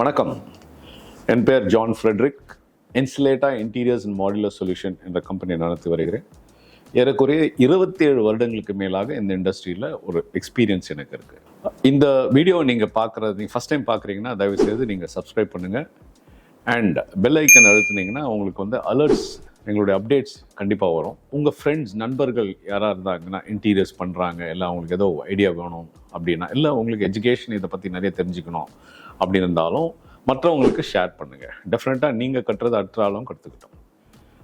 வணக்கம். என் பேர் ஜான் ஃப்ரெட்ரிக். இன்சுலேட்டா இன்டீரியர்ஸ் அண்ட் மாடுலர் சொல்யூஷன் என்ற கம்பெனியை நடத்தி வருகிறேன். ஏறக்குறைய 27 வருடங்களுக்கு மேலாக இந்த இண்டஸ்ட்ரியில் ஒரு எக்ஸ்பீரியன்ஸ் எனக்கு இருக்குது. இந்த வீடியோவை நீங்கள் பார்க்குறது, நீங்கள் ஃபஸ்ட் டைம் பார்க்குறீங்கன்னா தயவுசெய்து நீங்கள் சப்ஸ்கிரைப் பண்ணுங்கள் அண்ட் பெல் ஐக்கன் அழுத்துனீங்கன்னா உங்களுக்கு வந்து அலர்ட்ஸ், எங்களுடைய அப்டேட்ஸ் கண்டிப்பாக வரும். உங்கள் ஃப்ரெண்ட்ஸ், நண்பர்கள் யாராக இருந்தாங்கன்னா இன்டீரியர்ஸ் பண்ணுறாங்க, இல்லை அவங்களுக்கு ஏதோ ஐடியா வேணும் அப்படின்னா, இல்லை உங்களுக்கு எஜுகேஷன் இதை பற்றி நிறைய தெரிஞ்சுக்கணும் அப்படின்னு இருந்தாலும் மற்றவங்களுக்கு ஷேர் பண்ணுங்கள். டெஃபினட்டாக நீங்கள் கட்டுறது அடுத்த ஆளும் கற்றுக்கிட்டோம்.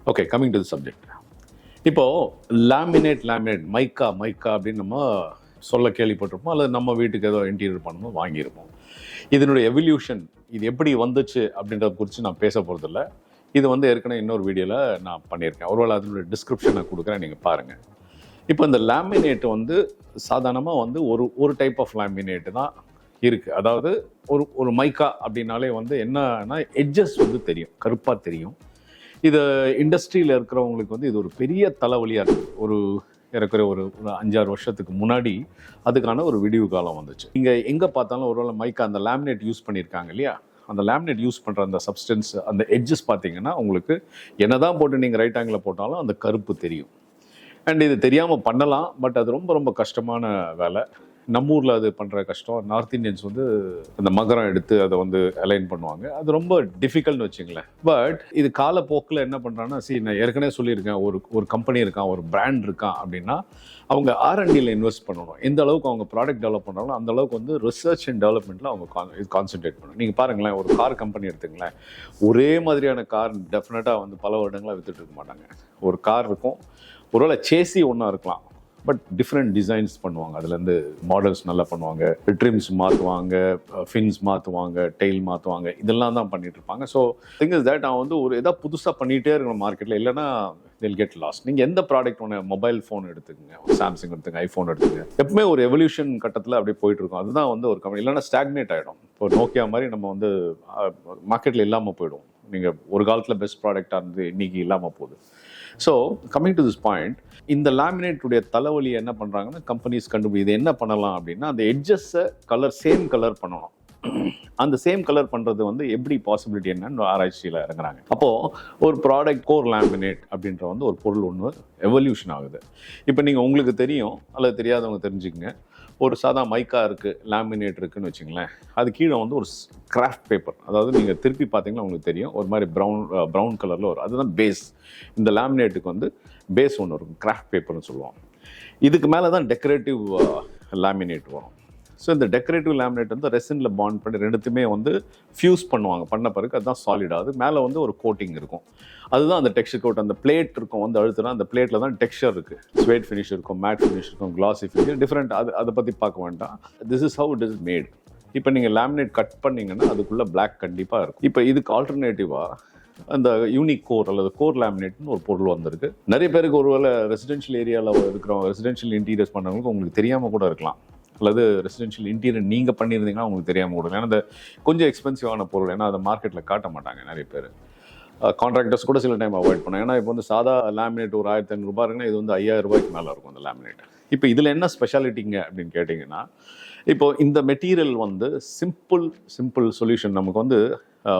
Okay, coming to the subject. இப்போது லேமினேட் மைக்கா அப்படின்னு நம்ம சொல்ல கேள்விப்பட்டிருப்போம், அல்லது நம்ம வீட்டுக்கு ஏதோ இன்டீரியர் பண்ணணும் வாங்கியிருப்போம். இதனுடைய எவல்யூஷன், இது எப்படி வந்துச்சு அப்படின்றத குறித்து நான் பேச போகிறதில்ல. இது வந்து ஏற்கனவே இன்னொரு வீடியோவில் நான் பண்ணியிருக்கேன். ஒருவேளை அதனுடைய டிஸ்கிரிப்ஷனை கொடுக்குறேன், நீங்கள் பாருங்கள். இப்போ இந்த லேமினேட் வந்து சாதாரணமாக வந்து ஒரு டைப் ஆஃப் லேமினேட்டு தான் இருக்குது. அதாவது ஒரு மைக்கா அப்படின்னாலே வந்து என்னன்னா எட்ஜஸ் வந்து தெரியும், கருப்பாக தெரியும். இது இண்டஸ்ட்ரியில் இருக்கிறவங்களுக்கு வந்து இது ஒரு பெரிய தலைவலியாக இருக்குது. ஒரு ஏறக்குறைய ஒரு 5-6 வருஷத்துக்கு முன்னாடி அதுக்கான ஒரு விடிவு காலம் வந்துச்சு. இங்கே எங்கே பார்த்தாலும் ஒருவேளை மைக்கா அந்த லேமினேட் யூஸ் பண்ணியிருக்காங்க இல்லையா, அந்த லேமினேட் யூஸ் பண்ணுற அந்த சப்ஸ்டன்ஸ், அந்த எட்ஜஸ் பார்த்தீங்கன்னா உங்களுக்கு என்னதான் போட்டு நீங்கள் ரைட் ஆங்கிளில் போட்டாலும் அந்த கருப்பு தெரியும். அண்ட் இது தெரியாமல் பண்ணலாம், பட் அது ரொம்ப ரொம்ப கஷ்டமான வேலை. நம்ம ஊரில் அது பண்ணுற கஷ்டம். நார்த் இந்தியன்ஸ் வந்து அந்த மகரம் எடுத்து அதை வந்து அலைன் பண்ணுவாங்க. அது ரொம்ப டிஃபிகல்ட்னு வச்சுங்களேன். பட் இது காலப்போக்கில் என்ன பண்ணுறாங்கன்னா, நான் ஏற்கனவே சொல்லியிருக்கேன், ஒரு கம்பெனி இருக்கான், ஒரு பிராண்ட் இருக்கான் அப்படின்னா அவங்க R&Dயில் இன்வெஸ்ட் பண்ணணும். எந்த அளவுக்கு அவங்க ப்ராடக்ட் டெவலப் பண்ணுறாங்களோ அந்த அளவுக்கு வந்து ரிசர்ச் அண்ட் டெவலப்மெண்ட்டில் அவங்க கான்சென்ட்ரேட் பண்ணணும். நீங்கள் பாருங்களேன், ஒரு கார் கம்பெனி எடுத்துங்களேன், ஒரே மாதிரியான கார் டெஃபினட்டாக வந்து பல வருடங்களாக வித்துட்டு இருக்க மாட்டாங்க. ஒரு கார் இருக்கும், ஒருவேளை சேசி ஒன்றா இருக்கலாம், பட் டிஃப்ரெண்ட் டிசைன்ஸ் பண்ணுவாங்க. அதுலேருந்து மாடல்ஸ் நல்லா பண்ணுவாங்க, ட்ரிம்ஸ் மாற்றுவாங்க, ஃபின்ஸ் மாற்றுவாங்க, டெயில் மாற்றுவாங்க, இதெல்லாம் தான் பண்ணிட்டு இருப்பாங்க. ஸோ திங் இஸ் தட் அவன் வந்து ஒரு எதாவது புதுசாக பண்ணிகிட்டே இருக்கணும் மார்க்கெட்டில், இல்லைன்னா they'll get lost. நீங்கள் எந்த ப்ராடக்ட் ஒன்று, மொபைல் ஃபோன் எடுத்துக்கங்க, சாம்சங் எடுத்துங்க, ஐஃபோன் எடுத்துங்க, எப்பவுமே ஒரு எவல்யூஷன் கட்டத்தில் அப்படியே போயிட்டு இருக்கும். அதுதான் வந்து ஒரு கம்பெனி, இல்லைன்னா ஸ்டாக்னேட் ஆகிடும். இப்போ நோக்கியா மாதிரி நம்ம வந்து மார்க்கெட்டில் இல்லாமல் போயிடும். நீங்கள் ஒரு காலத்தில் பெஸ்ட் ப்ராடக்டாக இருந்து இன்றைக்கி இல்லாமல் போகுது. So coming to this point, இந்த லேமினேட்டுடைய தலைவலியை என்ன பண்ணுறாங்கன்னா கம்பெனிஸ் கண்டுபிடி, இது என்ன பண்ணலாம் அப்படின்னா அந்த எட்ஜஸை சேம் கலர் பண்ணணும். அந்த சேம் கலர் பண்ணுறது வந்து எப்படி பாசிபிலிட்டி என்னன்னு ஆராய்ச்சியில் இறங்குறாங்க. அப்போது ஒரு ப்ராடக்ட் கோர் லேமினேட் அப்படின்ற வந்து ஒரு பொருள் ஒன்று எவல்யூஷன் ஆகுது. இப்போ நீங்கள் உங்களுக்கு தெரியும் அல்லது தெரியாதவங்க தெரிஞ்சுக்கங்க, ஒரு சாதா மைக்கா இருக்குது, லேமினேட் இருக்குதுன்னு வச்சுங்களேன், அது கீழே வந்து ஒரு கிராஃப்ட் பேப்பர், அதாவது நீங்கள் திருப்பி பார்த்தீங்கன்னா உங்களுக்கு தெரியும் ஒரு மாதிரி ப்ரௌன் கலரில் வரும். அதுதான் பேஸ். இந்த லேமினேட்டுக்கு வந்து பேஸ் ஒன்று இருக்கும், கிராஃப்ட் பேப்பர்னு சொல்லுவோம். இதுக்கு மேலே தான் டெக்கரேட்டிவ் லேமினேட் வரும். ஸோ இந்த டெக்கரேட்டிவ் லேமினேட் வந்து ரெசினில் பாண்ட் பண்ணி ரெண்டுத்துமே வந்து ஃபியூஸ் பண்ணுவாங்க. பண்ண பிறகு அதுதான் சாலிட் ஆகுது. மேலே வந்து ஒரு கோட்டிங் இருக்கும், அதுதான் அந்த டெக்ஸ்சர் கோட். அந்த பிளேட் இருக்கும், வந்து அழுத்துனா அந்த பிளேட்டில் தான் டெக்ஸ்சர் இருக்குது. ஸ்வேட் ஃபினிஷ் இருக்கும், மேட் ஃபினிஷ் இருக்கும், கிளாசி ஃபினிஷ், டிஃப்ரெண்ட். அதை பற்றி பார்க்க வேண்டாம். This is how it is made. இப்போ நீங்கள் லேமினேட் கட் பண்ணிங்கன்னா அதுக்குள்ளே பிளாக் கண்டிப்பாக இருக்கும். இப்போ இதுக்கு ஆல்டர்னேட்டிவாக அந்த யூனிக் கோர் அல்லது கோர் லேமினேட்னு ஒரு பொருள் வந்திருக்கு. நிறைய பேருக்கு ஒருவேளை ரெசிடென்ஷியல் ஏரியாவில் இருக்கிறவங்க, ரெசிடென்ஷியல் இன்டீரியர்ஸ் பண்ணுறவங்களுக்கு உங்களுக்கு தெரியாமல் கூட இருக்கலாம், அல்லது ரெசிடென்ஷியல் இன்டீரியர் நீங்கள் பண்ணியிருந்தீங்கன்னா உங்களுக்கு தெரியாமல் கூட. ஏன்னா அந்த கொஞ்சம் எக்ஸ்பென்சிவான பொருள், ஏன்னா அதை மார்க்கெட்டில் காட்ட மாட்டாங்க நிறைய பேர். கான்ட்ராக்டர்ஸ் கூட சில டைம் அவாய்ட் பண்ணாங்க. ஏன்னா இப்போ வந்து சாதா லேமினேட் ஒரு 1500 இருக்குன்னா இது வந்து 5000 ரூபாய்க்கு மேலே இருக்கும் அந்த லேமினேட். இப்போ இதில் என்ன ஸ்பெஷாலிட்டிங்க அப்படின்னு கேட்டிங்கன்னா, இப்போ இந்த மெட்டீரியல் வந்து சிம்பிள் சொல்யூஷன். நமக்கு வந்து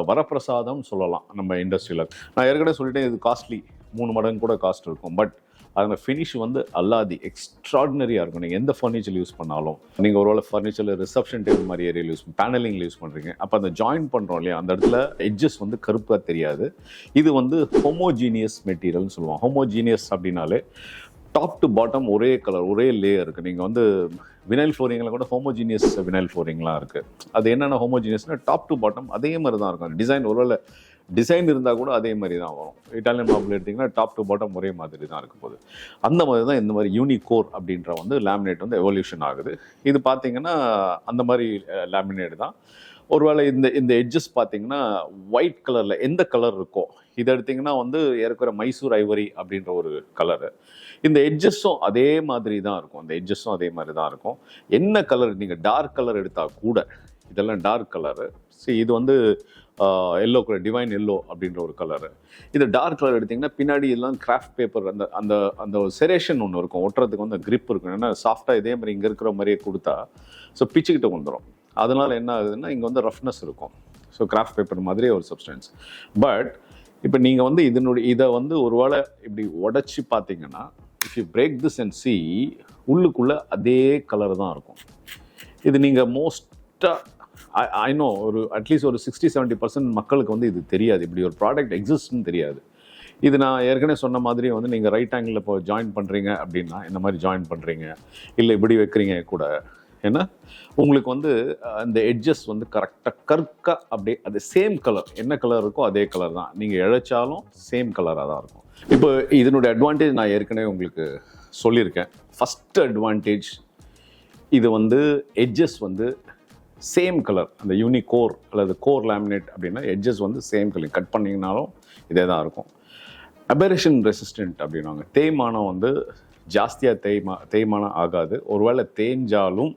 வரப்பிரசாதம் சொல்லலாம் நம்ம இண்டஸ்ட்ரியில். நான் ஏற்கனவே சொல்லிட்டேன், இது காஸ்ட்லி, 3 மடங்கு கூட காஸ்ட் இருக்கும். பட் அந்த ஃபினிஷ் வந்து அல்லாதி எக்ஸ்ட்ராடினரியாக இருக்கும். நீங்கள் எந்த ஃபர்னிச்சர் யூஸ் பண்ணாலும், நீங்கள் ஒருவேளை ஃபர்னிச்சரில் ரிசப்ஷன் டேபிள் மாதிரி ஏரியாவில் பேனலிங்கில் யூஸ் பண்ணுறீங்க, அப்போ அந்த ஜாயின் பண்ணுறோம் இல்லையா, அந்த இடத்துல எட்ஜஸ் வந்து கருப்பாக தெரியாது. இது வந்து ஹோமோஜீனியஸ் மெட்டீரியல்னு சொல்லுவோம். ஹோமோஜீனியஸ் அப்படின்னாலே டாப் டு பாட்டம் ஒரே கலர், ஒரே லேயர் இருக்குது. நீங்கள் வந்து வினைல் ஃப்ளோரிங்கில் கூட ஹோமோஜீனியஸ் வினைல் ஃப்ளோரிங்லாம் இருக்குது. அது என்னென்ன ஹோமோஜீனியஸ்னால் டாப் டு பாட்டம் அதே மாதிரி தான் இருக்கும். டிசைன் ஒருவேளை டிசைன் இருந்தால் கூட அதே மாதிரி தான் வரும். இட்டாலியன் மார்பிள் எடுத்திங்கன்னா டாப் டு பாட்டம் ஒரே மாதிரி தான் இருக்கும் போது. அந்த மாதிரி தான் இந்த மாதிரி யூனிக் கோர் அப்படின்ற வந்து லேமினேட் வந்து எவல்யூஷன் ஆகுது. இது பார்த்தீங்கன்னா அந்த மாதிரி லேமினேட் தான். ஒருவேளை இந்த எட்ஜஸ் பார்த்தீங்கன்னா ஒயிட் கலரில் எந்த கலர் இருக்கோ, இதை எடுத்திங்கன்னா வந்து ஏற்கனவே மைசூர் ஐவரி அப்படின்ற ஒரு கலரு. இந்த எட்ஜஸும் அதே மாதிரி தான் இருக்கும். அந்த எட்ஜஸும் அதே மாதிரி தான் இருக்கும். என்ன கலர், நீங்கள் டார்க் கலர் எடுத்தால் கூட, இதெல்லாம் டார்க் கலரு. இது வந்து எல்லோ கலர், டிவைன் எல்லோ அப்படின்ற ஒரு கலரு. இது டார்க் கலர் எடுத்திங்கன்னா பின்னாடி எல்லாம் கிராஃப்ட் பேப்பர், அந்த அந்த அந்த ஒரு செரேஷன் ஒன்று இருக்கும், ஒட்டுறதுக்கு வந்து கிரிப் இருக்கும். ஏன்னா சாஃப்டாக இதே மாதிரி இங்கே இருக்கிற மாதிரியே கொடுத்தா ஸோ பிச்சுக்கிட்ட வந்துடும். அதனால் என்ன ஆகுதுன்னா இங்கே வந்து ரஃப்னஸ் இருக்கும். ஸோ கிராஃப்ட் பேப்பர் மாதிரி ஒரு சப்ஸ்டன்ஸ். பட் இப்போ நீங்கள் வந்து இதை வந்து ஒருவேளை இப்படி உடச்சி பார்த்தீங்கன்னா, if you break this and C, உள்ளுக்குள்ளே அதே கலர் தான் இருக்கும். இது நீங்கள் மோஸ்ட்டாக ஐ நோ ஒரு அட்லீஸ்ட் ஒரு 60-70% மக்களுக்கு வந்து இது தெரியாது, இப்படி ஒரு ப்ராடக்ட் எக்ஸிஸ்ட்னு தெரியாது. இது நான் ஏற்கனவே சொன்ன மாதிரி வந்து நீங்கள் ரைட் ஆங்கிளில் இப்போ ஜாயின் பண்ணுறீங்க அப்படின்னா இந்த மாதிரி ஜாயின் பண்ணுறீங்க, இல்லை இப்படி வைக்கிறீங்க கூட, ஏன்னா உங்களுக்கு வந்து அந்த எட்ஜஸ் வந்து கரெக்டாக அப்படியே அது சேம் கலர், என்ன கலர் இருக்கோ அதே கலர் தான், நீங்கள் இழைச்சாலும் சேம் கலராக தான் இருக்கும். இப்போ இதனுடைய அட்வான்டேஜ் நான் ஏற்கனவே உங்களுக்கு சொல்லியிருக்கேன். ஃபஸ்ட்டு அட்வான்டேஜ், இது வந்து எட்ஜஸ் வந்து சேம் கலர், அந்த யூனிகோர் அல்லது கோர் லேமினேட் அப்படின்னா எட்ஜஸ் வந்து சேம் கலர், கட் பண்ணிங்கனாலும் இதே தான் இருக்கும். அபரேஷன் ரெசிஸ்டன்ட் அப்படின்னாங்க, தேய்மானம் வந்து ஜாஸ்தியாக தேய்மானம் ஆகாது. ஒருவேளை தேய்ஞ்சாலும்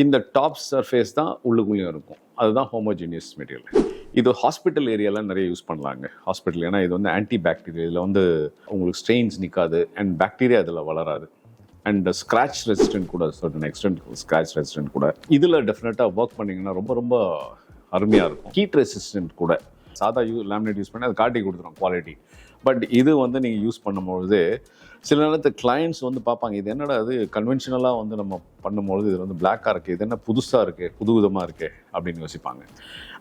இந்த டாப் சர்ஃபேஸ் தான் உள்ளுக்குள்ளேயும் இருக்கும், அதுதான் ஹோமோஜீனியஸ் மெட்டீரியல். இது ஹாஸ்பிட்டல் ஏரியாவில் நிறைய யூஸ் பண்ணலாங்க. ஹாஸ்பிட்டல், ஏன்னா இது வந்து ஆன்டி பாக்டீரியல், இதில் வந்து உங்களுக்கு ஸ்ட்ரெயின்ஸ் நிற்காது அண்ட் பாக்டீரியா இதில் வளராது. அண்ட் ஸ்க்ராட்ச் ரெசிஸ்டன்ட் கூட, சர்டன் எக்ஸ்டென்ட் ஸ்க்ராட்ச் ரெசிஸ்டன்ட் கூட இதில் டெஃபினட்டாக ஒர்க் பண்ணிங்கன்னா ரொம்ப ரொம்ப அருமையாக இருக்கும். ஹீட் ரெசிஸ்டன்ட் கூட, சாதா லேமினேட் யூஸ் பண்ணி அதை காட்டி கொடுத்துரும் குவாலிட்டி. பட் இது வந்து நீங்கள் யூஸ் பண்ணும்பொழுது சில நேரத்தில் கிளைண்ட்ஸ் வந்து பார்ப்பாங்க, இது என்னடா அது கன்வென்ஷனலாக வந்து நம்ம பண்ணும்பொழுது இது வந்து பிளாக்காக இருக்குது, இது என்ன புதுசாக இருக்குது, புதுவிதமாக இருக்குது அப்படின்னு யோசிப்பாங்க.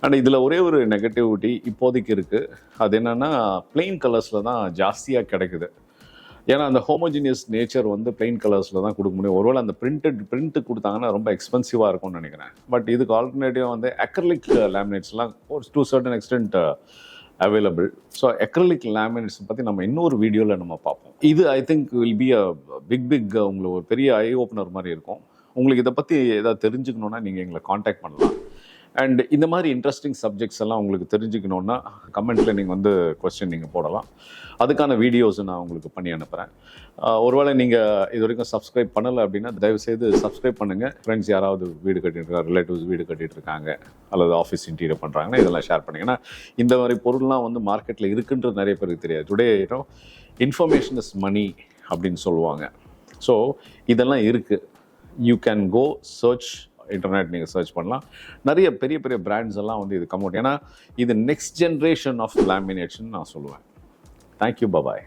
அண்ட் இதில் ஒரே ஒரு நெகட்டிவிட்டி இப்போதைக்கு இருக்குது, அது என்னென்னா பிளெயின் கலர்ஸில் தான் ஜாஸ்தியாக கிடைக்குது. ஏன்னா அந்த ஹோமோஜினியஸ் நேச்சர் வந்து பிளெயின் கலர்ஸில் தான் கொடுக்க முடியும். ஒருவேளை அந்த பிரிண்ட்டு கொடுத்தாங்கன்னா ரொம்ப எக்ஸ்பென்சிவாக இருக்கும்னு நினைக்கிறேன். பட் இதுக்கு ஆல்டர்னேட்டிவாக வந்து அக்ரிலிக் லேமினேட்ஸ்லாம் ஒரு to certain extent available. So acrylic laminates பற்றி நம்ம இன்னொரு வீடியோவில் நம்ம பார்ப்போம். இது I think will be a big உங்களுக்கு ஒரு பெரிய ஐ ஓப்பனர் மாதிரி இருக்கும். உங்களுக்கு இதை பற்றி ஏதாவது தெரிஞ்சுக்கணுன்னா நீங்கள் எங்களை காண்டாக்ட் பண்ணலாம். அண்ட் இந்த மாதிரி இன்ட்ரெஸ்டிங் சப்ஜெக்ட்ஸ் எல்லாம் உங்களுக்கு தெரிஞ்சுக்கணுன்னா கமெண்ட்டில் நீங்கள் வந்து கொஸ்டின் நீங்கள் போடலாம். அதுக்கான வீடியோஸை நான் உங்களுக்கு பண்ணி அனுப்புகிறேன். ஒருவேளை நீங்கள் இது வரைக்கும் சப்ஸ்கிரைப் பண்ணலை அப்படின்னா தயவுசெய்து சப்ஸ்கிரைப் பண்ணுங்கள். ஃப்ரெண்ட்ஸ் யாராவது வீடு கட்டிட்டு ரிலேட்டிவ்ஸ் வீடு கட்டிகிட்டு இருக்காங்க அல்லது ஆஃபீஸ் இன்டீரியர் பண்ணுறாங்கன்னா இதெல்லாம் ஷேர் பண்ணுங்க. ஏன்னா இந்த மாதிரி பொருள்லாம் வந்து மார்க்கெட்டில் இருக்குன்றது நிறைய பேருக்கு தெரியாது. டுடே இன்ஃபர்மேஷன் இஸ் மணி அப்படின்னு சொல்லுவாங்க. ஸோ இதெல்லாம் இருக்குது. You can go search, internet நீங்கள் சர்ச் பண்ணலாம். நிறைய பெரிய பெரிய பிராண்ட்ஸ் எல்லாம் வந்து இது கம் அவுட். ஏன்னா இது நெக்ஸ்ட் ஜென்ரேஷன் ஆஃப் லேமினேஷன் நான் சொல்லுவேன். தேங்க்யூ, பாய்.